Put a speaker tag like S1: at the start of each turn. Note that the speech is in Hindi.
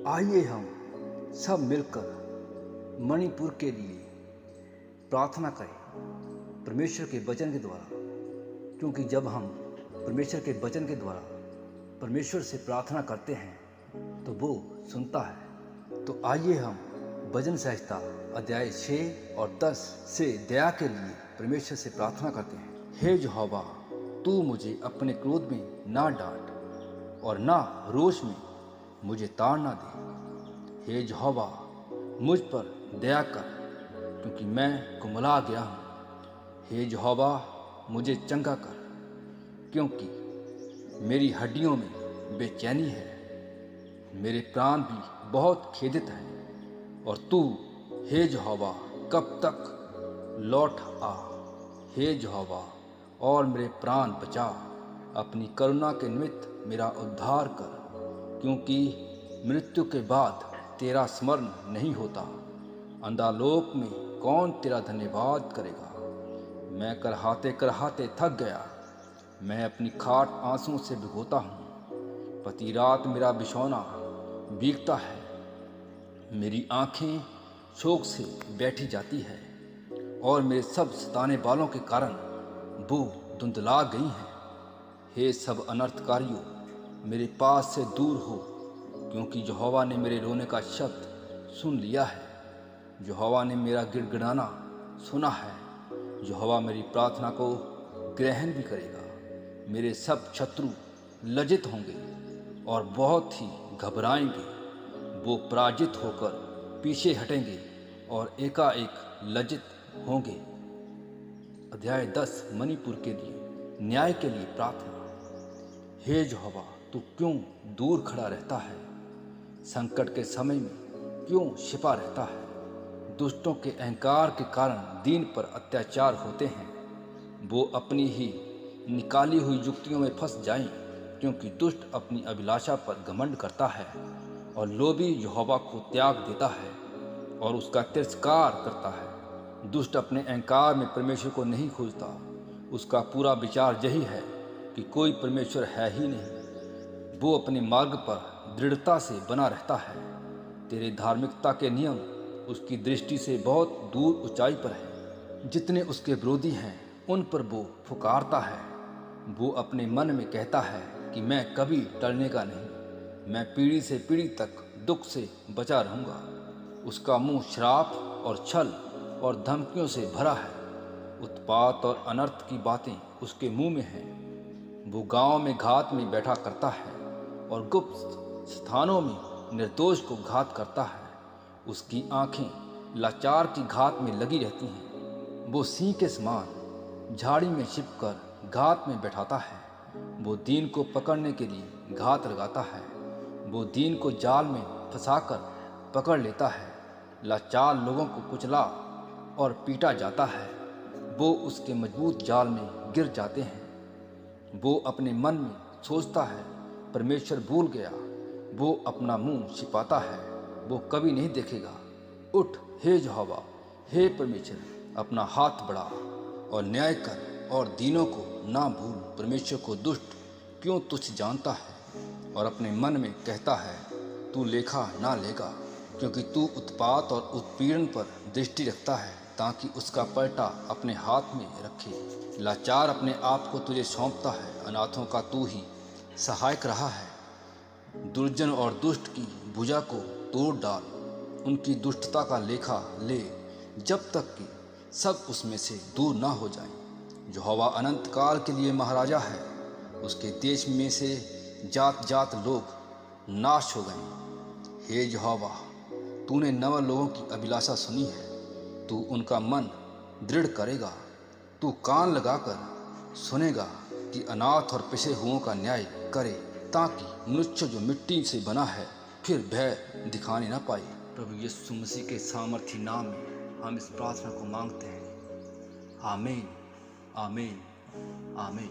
S1: आइए हम सब मिलकर मणिपुर के लिए प्रार्थना करें परमेश्वर के वचन के द्वारा, क्योंकि जब हम परमेश्वर के वचन के द्वारा परमेश्वर से प्रार्थना करते हैं तो वो सुनता है। तो आइए हम भजन संहिता अध्याय 6 और 10 से दया के लिए परमेश्वर से प्रार्थना करते हैं। हे यहोवा, तू मुझे अपने क्रोध में ना डांट और ना रोष में मुझे ताड़ ना दे। हे यहोवा, मुझ पर दया कर, क्योंकि मैं कुमला गया हूँ। हे यहोवा, मुझे चंगा कर, क्योंकि मेरी हड्डियों में बेचैनी है। मेरे प्राण भी बहुत खेदित हैं। और तू हे यहोवा कब तक लौट आ। हे यहोवा, और मेरे प्राण बचा। अपनी करुणा के निमित्त मेरा उद्धार कर, क्योंकि मृत्यु के बाद तेरा स्मरण नहीं होता। अंधालोक में कौन तेरा धन्यवाद करेगा। मैं करहाते थक गया। मैं अपनी खाट आंसुओं से भिगोता हूँ। प्रति रात मेरा बिछौना भीगता है। मेरी आंखें शोक से बैठी जाती है, और मेरे सब सताने वालों के कारण वो धुंधला गई हैं। हे सब अनर्थकारियों, मेरे पास से दूर हो, क्योंकि यहोवा ने मेरे रोने का शब्द सुन लिया है। यहोवा ने मेरा गिड़गिड़ाना सुना है। यहोवा मेरी प्रार्थना को ग्रहण भी करेगा। मेरे सब शत्रु लज्जित होंगे और बहुत ही घबराएंगे। वो पराजित होकर पीछे हटेंगे और एकाएक लज्जित होंगे। अध्याय 10 मणिपुर के लिए न्याय के लिए प्रार्थना। हे यहोवा, तू क्यों दूर खड़ा रहता है? संकट के समय में क्यों छिपा रहता है? दुष्टों के अहंकार के कारण दीन पर अत्याचार होते हैं। वो अपनी ही निकाली हुई युक्तियों में फंस जाएं, क्योंकि दुष्ट अपनी अभिलाषा पर घमंड करता है और लोभी यहोवा को त्याग देता है और उसका तिरस्कार करता है। दुष्ट अपने अहंकार में परमेश्वर को नहीं खोजता। उसका पूरा विचार यही है कि कोई परमेश्वर है ही नहीं। वो अपने मार्ग पर दृढ़ता से बना रहता है। तेरे धार्मिकता के नियम उसकी दृष्टि से बहुत दूर ऊंचाई पर है। जितने उसके विरोधी हैं उन पर वो फुकारता है। वो अपने मन में कहता है कि मैं कभी टलने का नहीं। मैं पीढ़ी से पीढ़ी तक दुख से बचा रहूँगा। उसका मुंह श्राप और छल और धमकियों से भरा है। उत्पात और अनर्थ की बातें उसके मुंह में हैं। वो गांव में घात में बैठा करता है और गुप्त स्थानों में निर्दोष को घात करता है। उसकी आंखें लाचार की घात में लगी रहती हैं। वो सिंह के समान झाड़ी में छिपकर घात में बैठाता है। वो दीन को पकड़ने के लिए घात लगाता है। वो दीन को जाल में फंसाकर पकड़ लेता है। लाचार लोगों को कुचला और पीटा जाता है। वो उसके मजबूत जाल में गिर जाते हैं। वो अपने मन में सोचता है, परमेश्वर भूल गया। वो अपना मुंह छिपाता है। वो कभी नहीं देखेगा। उठ हे यहोवा, हे परमेश्वर, अपना हाथ बढ़ा और न्याय कर और दीनों को ना भूल। परमेश्वर को दुष्ट क्यों तुच्छ जानता है और अपने मन में कहता है, तू लेखा ना लेगा, क्योंकि तू उत्पात और उत्पीड़न पर दृष्टि रखता है, ताकि उसका पलटा अपने हाथ में रखे। लाचार अपने आप को तुझे सौंपता है। अनाथों का तू ही सहायक रहा है। दुर्जन और दुष्ट की भुजा को तोड़ डाल। उनकी दुष्टता का लेखा ले, जब तक कि सब उसमें से दूर ना हो जाएं। यहोवा अनंत काल के लिए महाराजा है। उसके देश में से जात जात लोग नाश हो गए। हे यहोवा, तूने नव लोगों की अभिलाषा सुनी है। तू उनका मन दृढ़ करेगा। तू कान लगाकर सुनेगा कि अनाथ और पिसे हुओं का न्याय करे, ताकि मनुष्य जो मिट्टी से बना है फिर भय दिखाने न पाए। प्रभु यीशु मसीह के सामर्थी नाम में हम इस प्रार्थना को मांगते हैं। आमीन, आमीन, आमीन।